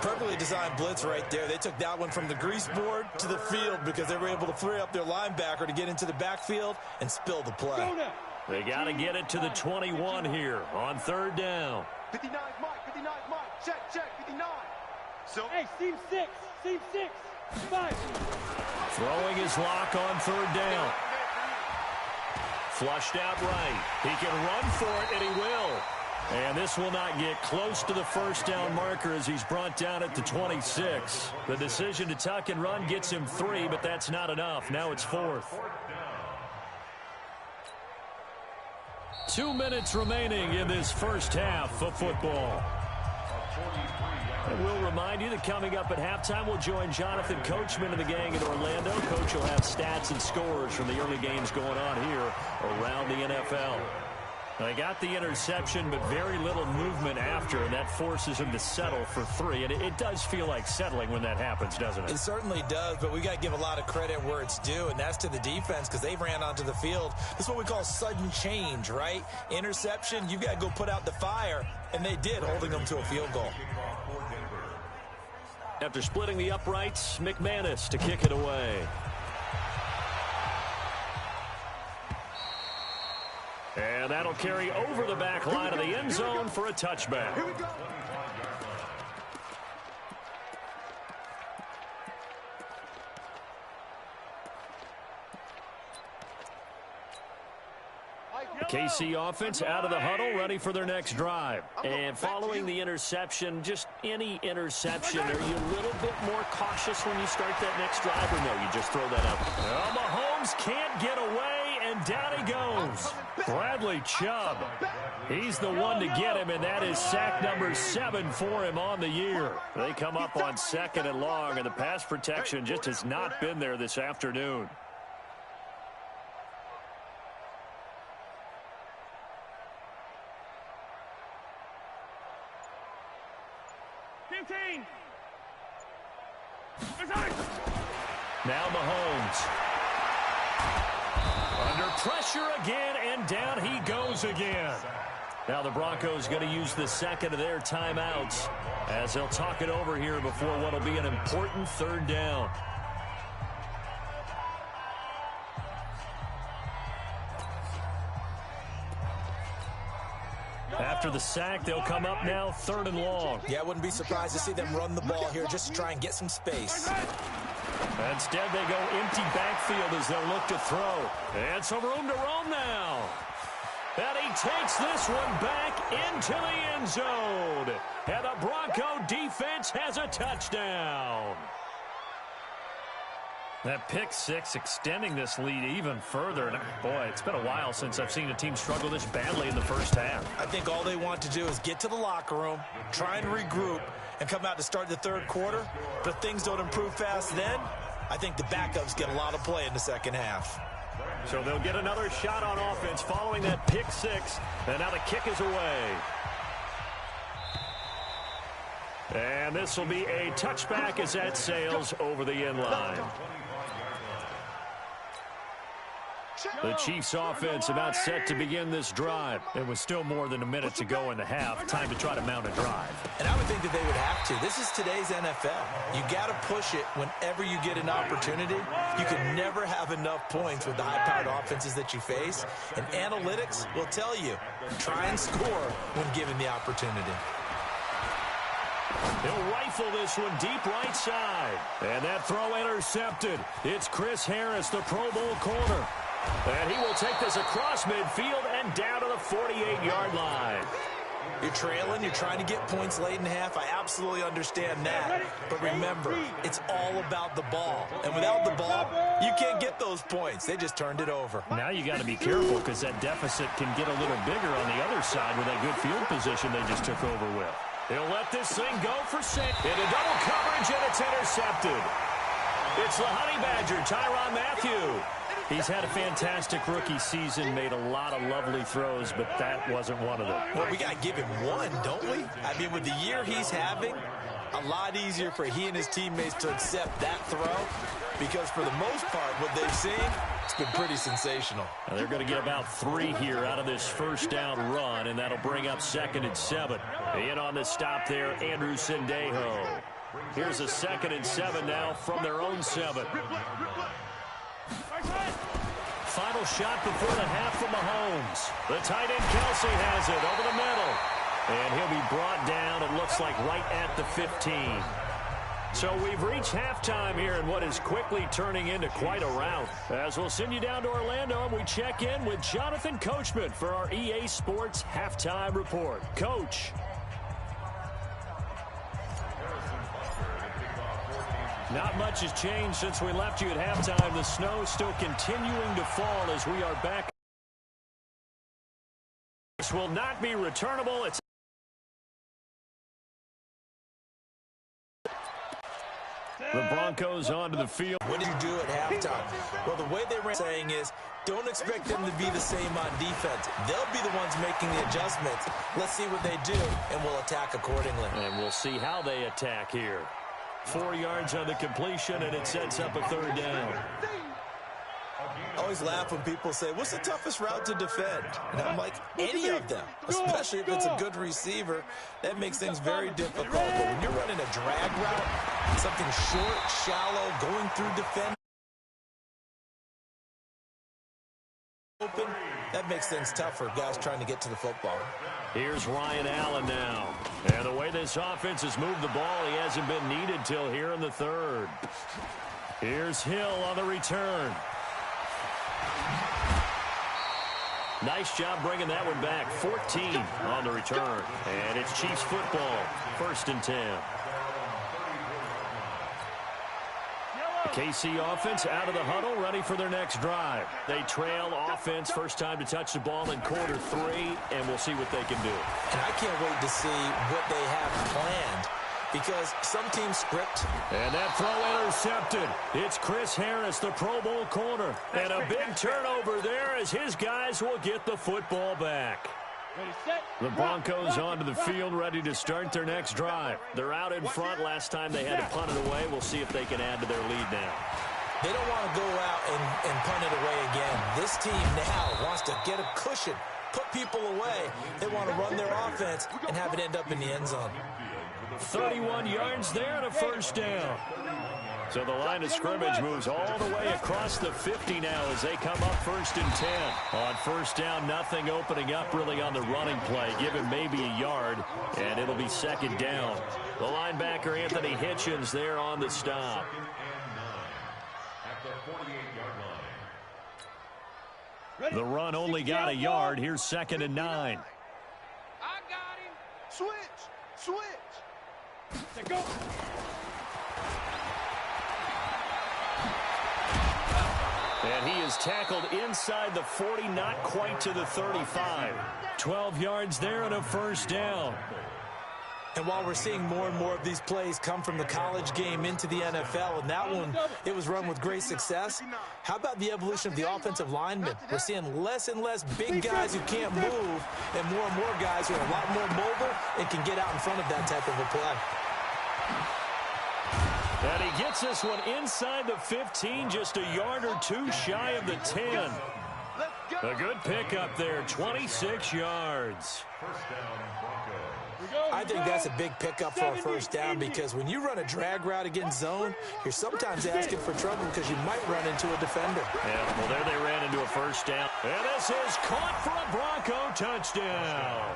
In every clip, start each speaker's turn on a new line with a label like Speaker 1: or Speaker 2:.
Speaker 1: Perfectly designed blitz right there. They took that one from the grease board to the field because they were able to free up their linebacker to get into the backfield and spill the play.
Speaker 2: They got to get it to the 21 here on third down.
Speaker 3: 59 Mike, check, 59. So,
Speaker 4: hey, seam 6, 5.
Speaker 2: Throwing his lock on third down. Flushed out right. He can run for it, and he will. And this will not get close to the first down marker as he's brought down at the 26. The decision to tuck and run gets him 3, but that's not enough. Now it's 4th. 2 minutes remaining in this first half of football. And we'll remind you that coming up at halftime, we'll join Jonathan Coachman and the gang in Orlando. Coach will have stats and scores from the early games going on here around the NFL. They got the interception, but very little movement after, and that forces him to settle for 3. And it does feel like settling when that happens, doesn't it?
Speaker 1: It certainly does, but we got to give a lot of credit where it's due, and that's to the defense because they ran onto the field. This is what we call sudden change, right? Interception, you've got to go put out the fire, and they did, holding them to a field goal.
Speaker 2: After splitting the uprights, McManus to kick it away. And that'll carry over the back line of the end zone for a touchback.
Speaker 3: Here we go.
Speaker 2: KC offense out of the huddle, ready for their next drive. And following the interception, just any interception, are you a little bit more cautious when you start that next drive, or no, you just throw that up? Well, Mahomes can't get away, and down he goes. Bradley Chubb. He's the one to get him, and that is sack number 7 for him on the year. They come up on 2nd and long, and the pass protection just has not been there this afternoon. Now Mahomes. Under pressure again, and down he goes again. Now the Broncos going to use the second of their timeouts as they'll talk it over here before what will be an important third down. After the sack, they'll come up now 3rd and long.
Speaker 1: Yeah, I wouldn't be surprised to see them run the ball here just to try and get some space.
Speaker 2: Instead, they go empty backfield as they'll look to throw. And some room to roam now. And he takes this one back into the end zone. And the Bronco defense has a touchdown. That pick 6 extending this lead even further. And boy, it's been a while since I've seen a team struggle this badly in the first half.
Speaker 1: I think all they want to do is get to the locker room, try and regroup, and come out to start the third quarter. But if things don't improve fast then, I think the backups get a lot of play in the second half.
Speaker 2: So they'll get another shot on offense following that pick 6. And now the kick is away. And this will be a touchback as that sails over the end line. The Chiefs offense about set to begin this drive. It was still more than a minute to go in the half. Time to try to mount a drive.
Speaker 1: And I would think that they would have to. This is today's NFL. You got to push it whenever you get an opportunity. You can never have enough points with the high-powered offenses that you face. And analytics will tell you, try and score when given the opportunity.
Speaker 2: He'll rifle this one deep right side. And that throw intercepted. It's Chris Harris, the Pro Bowl corner. And he will take this across midfield and down to the 48-yard line.
Speaker 1: You're trailing, you're trying to get points late in half. I absolutely understand that. But remember, it's all about the ball. And without the ball, you can't get those points. They just turned it over.
Speaker 2: Now you got to be careful because that deficit can get a little bigger on the other side with that good field position they just took over with. He'll let this thing go for 6. Into double coverage, and it's intercepted. It's the Honey Badger, Tyrann Mathieu. He's had a fantastic rookie season, made a lot of lovely throws, but that wasn't one of them.
Speaker 1: Well, we got to give him one, don't we? I mean, with the year he's having, a lot easier for he and his teammates to accept that throw because for the most part, what they've seen, it's been pretty sensational.
Speaker 2: Now they're going to get about 3 here out of this first down run, and that'll bring up 2nd and 7. In on the stop there, Andrew Sendejo. Here's a 2nd and 7 now from their own 7. Final shot before the half from Mahomes. The tight end Kelsey has it over the middle. And he'll be brought down, it looks like, right at the 15. So we've reached halftime here in what is quickly turning into quite a rout. As we'll send you down to Orlando, and we check in with Jonathan Coachman for our EA Sports Halftime Report. Coach. Not much has changed since we left you at halftime. The snow still continuing to fall as we are back. This will not be returnable. It's the Broncos onto the field.
Speaker 1: What did you do at halftime? Well, the way they were saying is, don't expect them to be the same on defense. They'll be the ones making the adjustments. Let's see what they do, and we'll attack accordingly.
Speaker 2: And we'll see how they attack here. 4 yards on the completion, and it sets up a 3rd down.
Speaker 1: I always laugh when people say, what's the toughest route to defend? And I'm like, any of them, especially if it's a good receiver. That makes things very difficult. But when you're running a drag route, something short, shallow, going through defense, open, that makes things tough for guys trying to get to the football.
Speaker 2: Here's Ryan Allen now. And the way this offense has moved the ball, he hasn't been needed till here in the 3rd. Here's Hill on the return. Nice job bringing that one back. 14 on the return. And it's Chiefs football. 1st and 10. The KC offense out of the huddle, ready for their next drive. They trail offense, first time to touch the ball in quarter 3, and we'll see what they can do.
Speaker 1: And I can't wait to see what they have planned, because some teams script.
Speaker 2: And that throw intercepted. It's Chris Harris, the Pro Bowl corner. And a big turnover there as his guys will get the football back. The Broncos onto the field, ready to start their next drive. They're out in front. Last time they had to punt it away. We'll see if they can add to their lead now.
Speaker 1: They don't want to go out and punt it away again. This team now wants to get a cushion, put people away. They want to run their offense and have it end up in the end zone.
Speaker 2: 31 yards there and a 1st down. So the line of scrimmage moves all the way across the 50 now as they come up 1st and 10. On 1st down, nothing opening up really on the running play. Give him maybe a yard, and it'll be 2nd down. The linebacker, Anthony Hitchens, there on the stop. The run only got a yard. Here's 2nd and 9.
Speaker 3: I got him. Switch.
Speaker 4: Go.
Speaker 2: And he is tackled inside the 40, not quite to the 35. 12 yards there and a 1st down.
Speaker 1: And while we're seeing more and more of these plays come from the college game into the NFL, and that one, it was run with great success, how about the evolution of the offensive linemen? We're seeing less and less big guys who can't move, and more guys who are a lot more mobile and can get out in front of that type of a play.
Speaker 2: And he gets this one inside the 15, just a yard or 2 shy of the 10. A good pickup there, 26 yards.
Speaker 1: I think that's a big pickup for a 1st down, because when you run a drag route against zone, you're sometimes asking for trouble because you might run into a defender.
Speaker 2: Yeah, well, there they ran into a 1st down. And this is caught for a Bronco touchdown.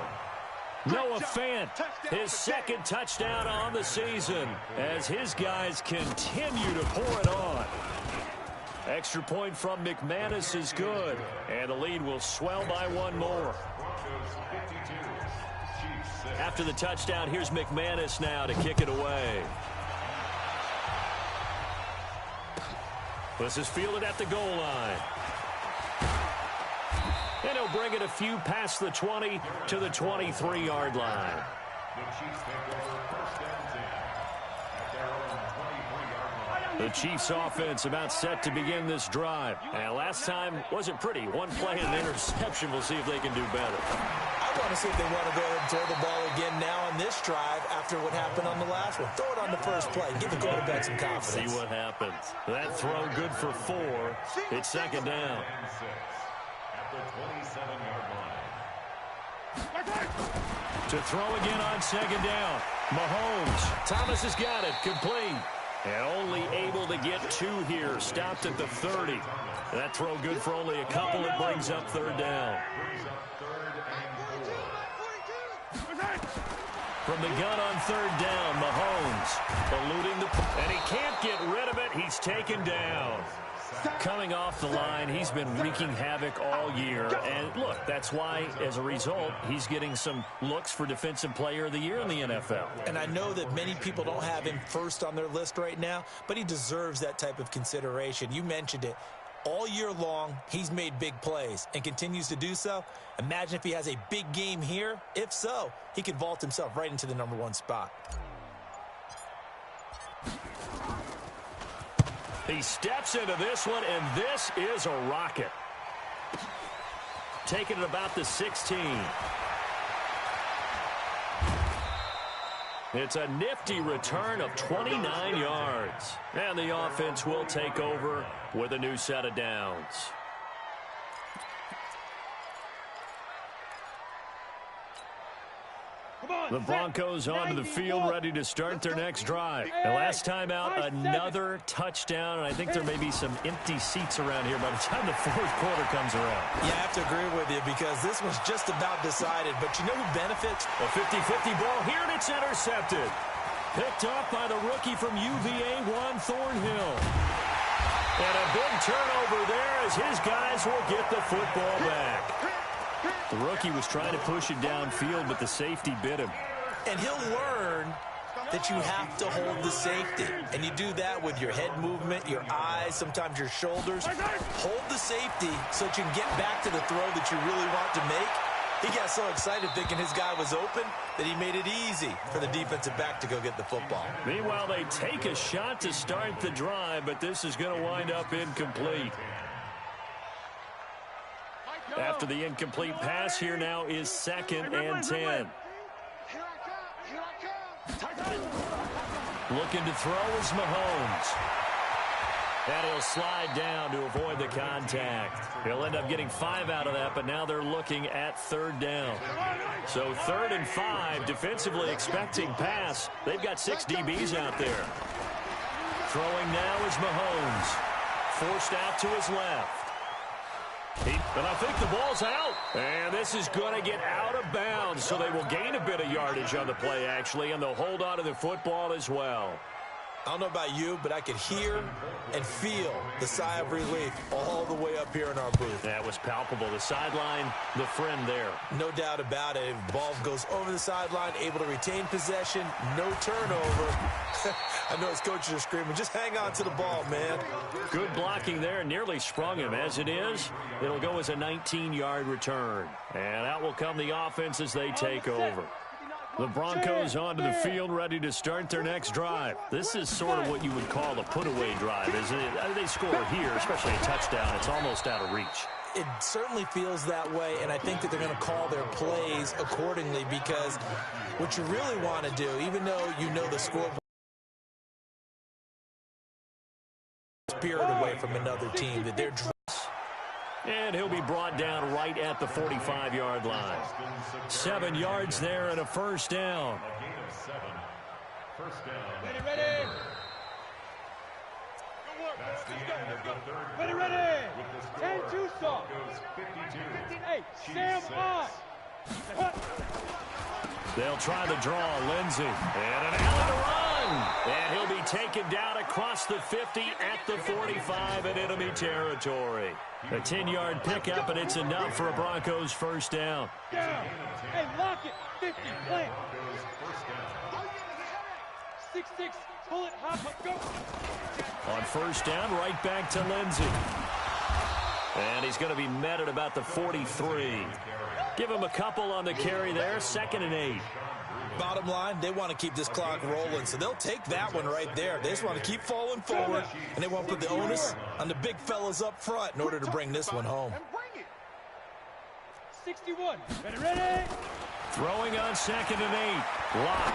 Speaker 2: Noah Fant, his 2nd touchdown on the season as his guys continue to pour it on. Extra point from McManus is good, and the lead will swell by 1 more. After the touchdown, here's McManus now to kick it away. This is fielded at the goal line. And he'll bring it a few past the 20 to the 23-yard line. The Chiefs offense about set to begin this drive. And last time wasn't pretty. One play and an interception. We'll see if they can do better.
Speaker 1: I want to see if they want to go ahead and throw the ball again now on this drive after what happened on the last one. Throw it on the first play. Give the quarterback some confidence.
Speaker 2: See what happens. That throw good for 4. It's 2nd down.
Speaker 3: At the 27-yard line.
Speaker 2: To throw again on second down. Mahomes. Thomas has got it. Complete. And only able to get 2 here. Stopped at the 30. That throw good for only a couple. It brings up third down. From the gun on third down, Mahomes eluding the... And he can't get rid of it. He's taken down. Coming off the line, he's been wreaking havoc all year. And look, that's why, as a result, he's getting some looks for Defensive Player of the Year in the NFL.
Speaker 1: And I know that many people don't have him first on their list right now, but he deserves that type of consideration. You mentioned it. All year long, he's made big plays and continues to do so. Imagine if he has a big game here. If so, he could vault himself right into the #1 spot.
Speaker 2: He steps into this one, and this is a rocket. Taking it about the 16. It's a nifty return of 29 yards. And the offense will take over with a new set of downs. The Broncos onto the field, ready to start their next drive. And last time out, another touchdown, and I think there may be some empty seats around here by the time the fourth quarter comes around.
Speaker 1: Yeah, I have to agree with you because this was just about decided. But you know who benefits?
Speaker 2: A 50-50 ball here, and it's intercepted. Picked off by the rookie from UVA, Juan Thornhill. And a big turnover there as his guys will get the football back. The rookie was trying to push it downfield, but the safety bit him.
Speaker 1: And he'll learn that you have to hold the safety. And you do that with your head movement, your eyes, sometimes your shoulders. Hold the safety so that you can get back to the throw that you really want to make. He got so excited thinking his guy was open that he made it easy for the defensive back to go get the football.
Speaker 2: Meanwhile, they take a shot to start the drive, but this is going to wind up incomplete. After the incomplete pass, here now is 2nd and 10. Looking to throw is Mahomes. And he'll slide down to avoid the contact. He'll end up getting 5 out of that, but now they're looking at 3rd down. So 3rd and 5, defensively expecting pass. They've got 6 DBs out there. Throwing now is Mahomes. Forced out to his left. And I think the ball's out. And this is going to get out of bounds, so they will gain a bit of yardage on the play, actually, and they'll hold on to the football as well.
Speaker 1: I don't know about you, but I could hear and feel the sigh of relief all the way up here in our booth.
Speaker 2: That was palpable. The sideline, the friend there.
Speaker 1: No doubt about it. Ball goes over the sideline, able to retain possession, no turnover. I know his coaches are screaming, just hang on to the ball, man.
Speaker 2: Good blocking there, nearly sprung him. As it is, it'll go as a 19-yard return. And out will come the offense as they take over. The Broncos onto the field, ready to start their next drive. This is sort of what you would call a put-away drive, isn't it? They score here, especially a touchdown. It's almost out of reach.
Speaker 1: It certainly feels that way, and I think that they're going to call their plays accordingly because what you really want to do, even though you know the scoreboard, spirit away from another team, that they're...
Speaker 2: And he'll be brought down right at the 45-yard line. 7 yards there and a 1st down.
Speaker 3: Ready, ready. Good work. Let's go. Ready. 10-2 saw. 58. Sam on.
Speaker 2: They'll try the draw. Lindsey. And an alley to run. And he'll be taken down across the 50 at the 45 in enemy territory. A 10-yard pickup, and it's enough for a Broncos 1st down.
Speaker 3: Down. Hey, lock it. 50. Plant. 6-6. Pull it. Hop up. Go.
Speaker 2: On 1st down, right back to Lindsey. And he's going to be met at about the 43. Give him a couple on the carry there. 2nd and 8.
Speaker 1: Bottom line, they want to keep this clock rolling, so they'll take that one right there. They just want to keep falling forward, and they want to put the onus on the big fellas up front in order to bring this one home.
Speaker 3: 61. Ready.
Speaker 2: Throwing on 2nd and 8. Lock.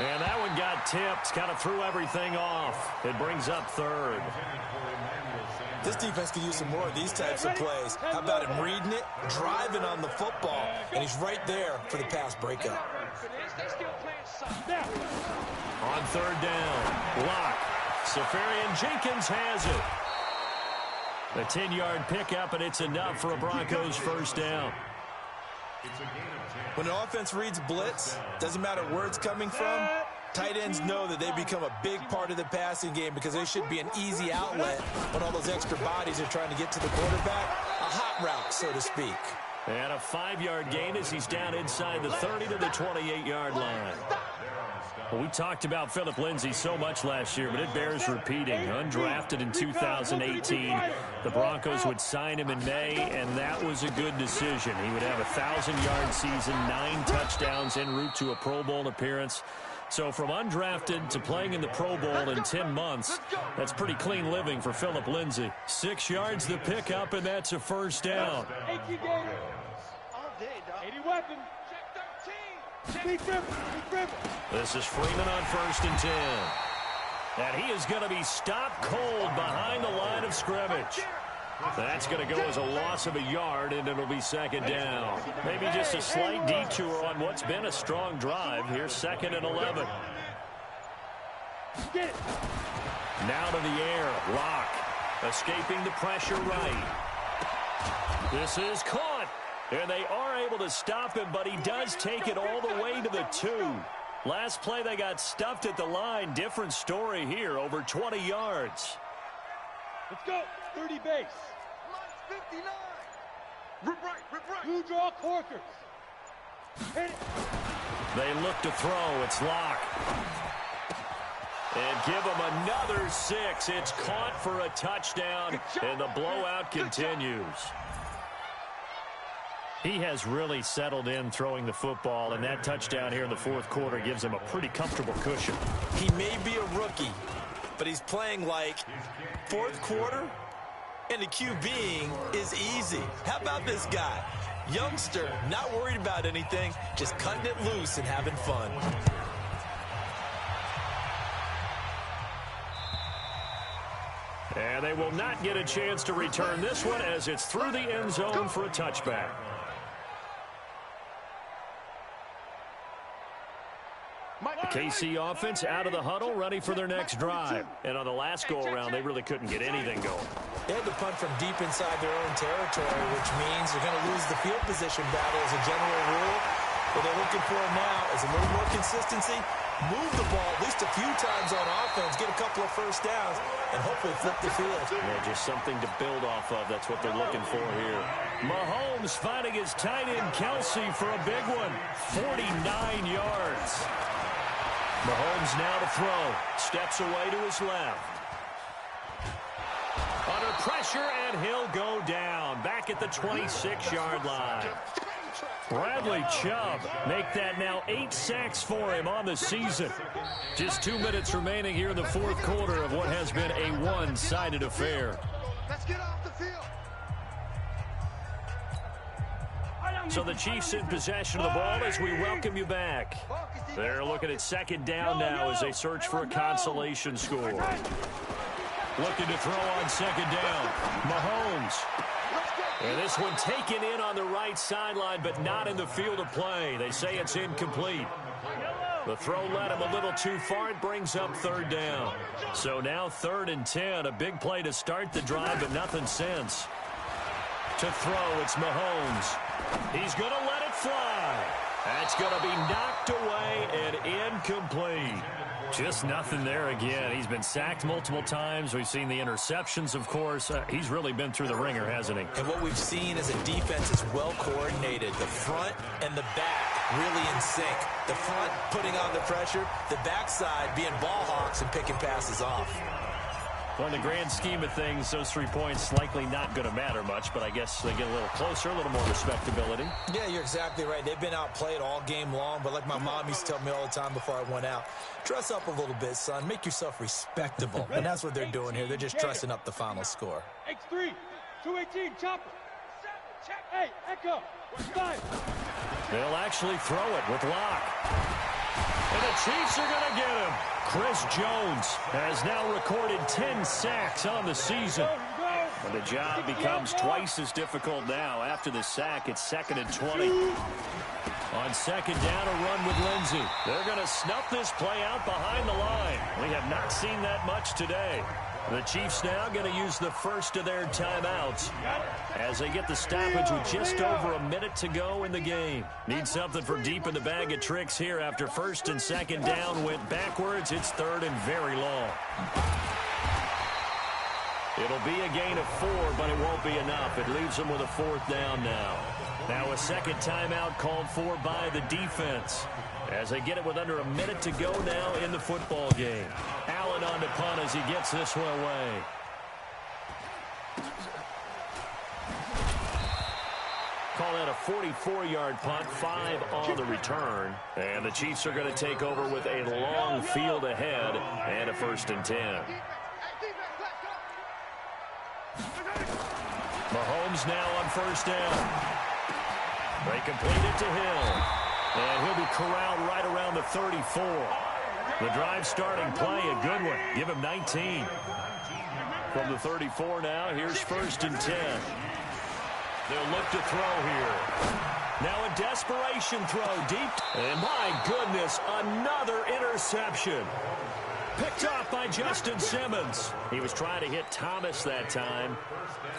Speaker 2: And that one got tipped, kind of threw everything off. It brings up third.
Speaker 1: This defense could use some more of these types of plays. How about him reading it, driving on the football, and he's right there for the pass breakup.
Speaker 2: On third down, Locke. Safarian Jenkins has it. A 10-yard pickup, and it's enough for a Broncos first down.
Speaker 1: When an offense reads blitz, doesn't matter where it's coming from, tight ends know that they become a big part of the passing game because they should be an easy outlet when all those extra bodies are trying to get to the quarterback. A hot route, so to speak.
Speaker 2: And a 5-yard gain as he's down inside the 30 to the 28-yard line. Well, we talked about Phillip Lindsay so much last year, but it bears repeating. Undrafted in 2018, the Broncos would sign him in May, and that was a good decision. He would have a 1,000-yard season, 9 touchdowns en route to a Pro Bowl appearance. So from undrafted to playing in the Pro Bowl in 10 months, that's pretty clean living for Phillip Lindsay. 6 yards the pickup, and that's a first down.
Speaker 3: 80 weapons.
Speaker 2: This is Freeman on 1st and 10. And he is going to be stopped cold behind the line of scrimmage. That's going to go as a loss of a yard, and it'll be second down. Maybe just a slight detour on what's been a strong drive. Here's 2nd and 11. Now to the air. Locke escaping the pressure right. This is caught. And they are able to stop him, but he does take it all the way to the 2. Last play, they got stuffed at the line. Different story here, over 20 yards.
Speaker 3: Let's go. 30 base. 59. Rip right. Blue draw quarters. Hit it.
Speaker 2: They look to throw. It's Locke. And give him another 6. It's caught for a touchdown, and the blowout continues. He has really settled in throwing the football, and that touchdown here in the 4th quarter gives him a pretty comfortable cushion.
Speaker 1: He may be a rookie, but he's playing like 4th quarter, and the QBing is easy. How about this guy? Youngster, not worried about anything, just cutting it loose and having fun.
Speaker 2: And they will not get a chance to return this one as it's through the end zone for a touchback. The KC offense out of the huddle, ready for their next drive. And on the last go-around, they really couldn't get anything going.
Speaker 1: They had to punt from deep inside their own territory, which means they're going to lose the field position battle as a general rule. What they're looking for now is a little more consistency, move the ball at least a few times on offense, get a couple of first downs, and hopefully flip the field.
Speaker 2: Yeah, just something to build off of. That's what they're looking for here. Mahomes finding his tight end Kelsey for a big one. 49 yards. Mahomes now to throw. Steps away to his left. Under pressure, and he'll go down. Back at the 26-yard line. Bradley Chubb make that now 8 sacks for him on the season. Just 2 minutes remaining here in the 4th quarter of what has been a one-sided affair.
Speaker 3: Let's get off the field.
Speaker 2: So the Chiefs in possession of the ball as we welcome you back. They're looking at 2nd down now as they search for a consolation score. Looking to throw on 2nd down. Mahomes. And this one taken in on the right sideline, but not in the field of play. They say it's incomplete. The throw led him a little too far. It brings up 3rd down. So now 3rd and 10. A big play to start the drive, but nothing since. To throw, it's Mahomes. He's going to let it fly. That's going to be knocked away and incomplete. Just nothing there again. He's been sacked multiple times. We've seen the interceptions, of course. He's really been through the ringer, hasn't he?
Speaker 1: And what we've seen is a defense that's well coordinated. The front and the back really in sync. The front putting on the pressure, the backside being ball hawks and picking passes off.
Speaker 2: Well, in the grand scheme of things, those 3 points likely not going to matter much, but I guess they get a little closer, a little more respectability.
Speaker 1: Yeah, you're exactly right. They've been outplayed all game long, but like my mom used to tell me all the time before I went out, dress up a little bit, son. Make yourself respectable. And that's what they're doing here. They're just dressing up the final score.
Speaker 3: X3, 218, chopper. Hey, Echo, 5.
Speaker 2: They'll actually throw it with Locke. And the Chiefs are going to get him. Chris Jones has now recorded 10 sacks on the season. And the job becomes twice as difficult now. After the sack, it's 2nd and 20. On 2nd down, a run with Lindsey. They're going to snuff this play out behind the line. We have not seen that much today. The Chiefs now going to use the first of their timeouts as they get the stoppage with just over a minute to go in the game. Need something from deep in the bag of tricks here after 1st and 2nd down went backwards. It's 3rd and very long. It'll be a gain of 4, but it won't be enough. It leaves them with a 4th down now. Now a 2nd timeout called for by the defense as they get it with under a minute to go now in the football game. Allen on to punt as he gets this one away. Call that a 44-yard punt, 5 on the return. And the Chiefs are going to take over with a long field ahead and a 1st and 10. Mahomes now on 1st down. They complete it to Hill. And he'll be corralled right around the 34. The drive starting play, a good one. Give him 19. From the 34 now, here's 1st and 10. They'll look to throw here. Now a desperation throw deep. And my goodness, another interception. Picked off by Justin Simmons. He was trying to hit Thomas that time.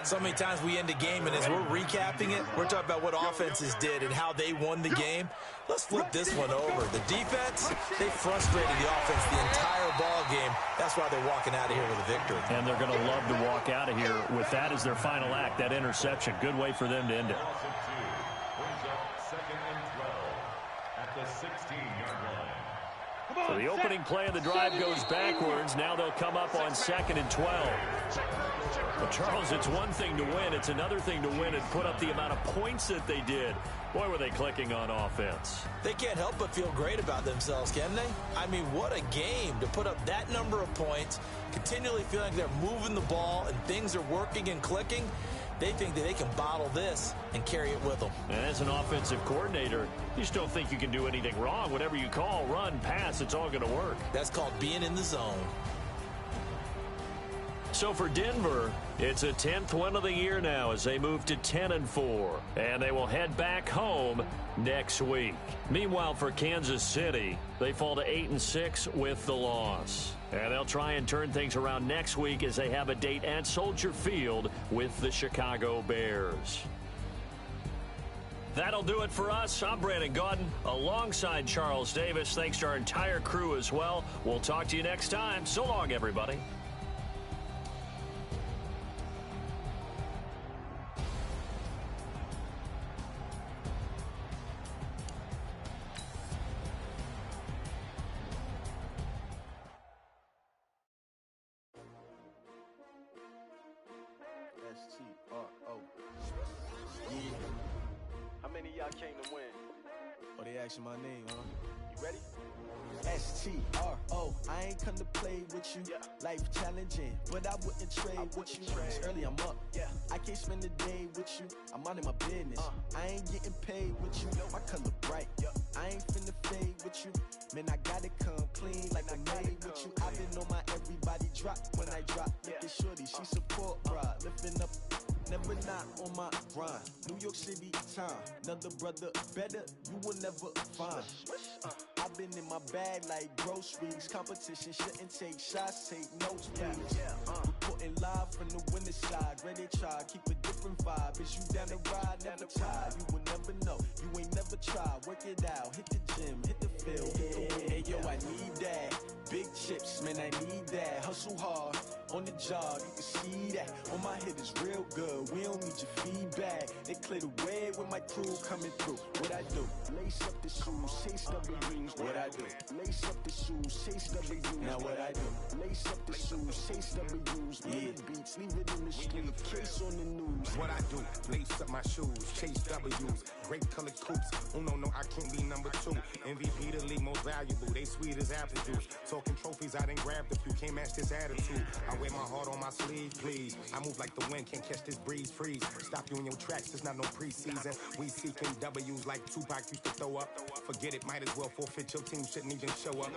Speaker 1: So many times we end the game, and as we're recapping it, we're talking about what offenses did and how they won the game. Let's flip this one over. The defense, they frustrated the offense the entire ball game. That's why they're walking out of here with a victory.
Speaker 2: And they're going to love to walk out of here with that as their final act, that interception. Good way for them to end it. So the opening play of the drive goes backwards. Now they'll come up on 2nd and 12. Well, Charles, it's one thing to win. It's another thing to win and put up the amount of points that they did. Boy, were they clicking on offense.
Speaker 1: They can't help but feel great about themselves, can they? I mean, what a game to put up that number of points, continually feeling like they're moving the ball and things are working and clicking. They think that they can bottle this and carry it with them.
Speaker 2: And as an offensive coordinator, you just don't think you can do anything wrong. Whatever you call, run, pass, it's all going to work.
Speaker 1: That's called being in the zone.
Speaker 2: So for Denver, it's a 10th win of the year now as they move to 10-4. And they will head back home next week. Meanwhile, for Kansas City, they fall to 8-6 with the loss. And they'll try and turn things around next week as they have a date at Soldier Field with the Chicago Bears. That'll do it for us. I'm Brandon Gaudin alongside Charles Davis. Thanks to our entire crew as well. We'll talk to you next time. So long, everybody.
Speaker 5: Y'all came to win.
Speaker 6: Oh, they asking my name, huh?
Speaker 5: You ready?
Speaker 6: S-T-R-O, I ain't come to play with you.
Speaker 5: Yeah.
Speaker 6: Life challenging, but I wouldn't trade with you. It's early, I'm up.
Speaker 5: Yeah.
Speaker 6: I can't spend the day with you. I'm minding my business. I ain't getting paid with you. My color bright. I ain't finna fade with you. Man, I gotta come clean like I made with you. I've been on my everybody drop when I drop. Look at shorty, she support broad. Lifting up, never not on my grind. New York City time, another brother better, you will never find. I've been in my bag like groceries. Competition shouldn't take shots, take notes, please. Reporting live from the winning side. Ready to try, keep a different vibe. Is you down the ride, never tired. You will never know, you ain't never tried. Work it out, hit the gym, hit the field, hit the win. Hey yo, I need that. Big chips, man, I need that. Hustle hard, on the job, you can see that. On my hit is real good, we don't need your feedback. They clear the way with my crew coming through. What I do? Lace up the shoes, taste up the rings. What I do? Lace up the shoes. shoes, chase W's. Now what I do? Lace up the shoes, chase W's. Minute beats, leave it in the street, case on the news.
Speaker 5: What I do? Lace up my shoes, chase W's. Great colored coops. Oh no, I can't be number 2. MVP the league most valuable. They sweet as apple juice. Talking trophies, I done grabbed a few. Can't match this attitude. I wear my heart on my sleeve, please. I move like the wind, can't catch this breeze, freeze. Stop you in your tracks, it's not no preseason. We seeking W's like Tupac used to throw up. Forget it, might as well forfeit. Your team shouldn't even show up.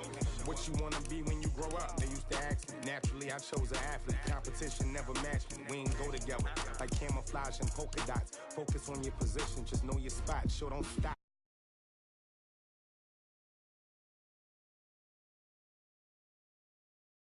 Speaker 5: What you wanna be when you grow up? They used to ask me. Naturally, I chose an athlete. Competition never matched me. We ain't go together like camouflage and polka dots. Focus on your position, just know your spot. Sure, don't stop.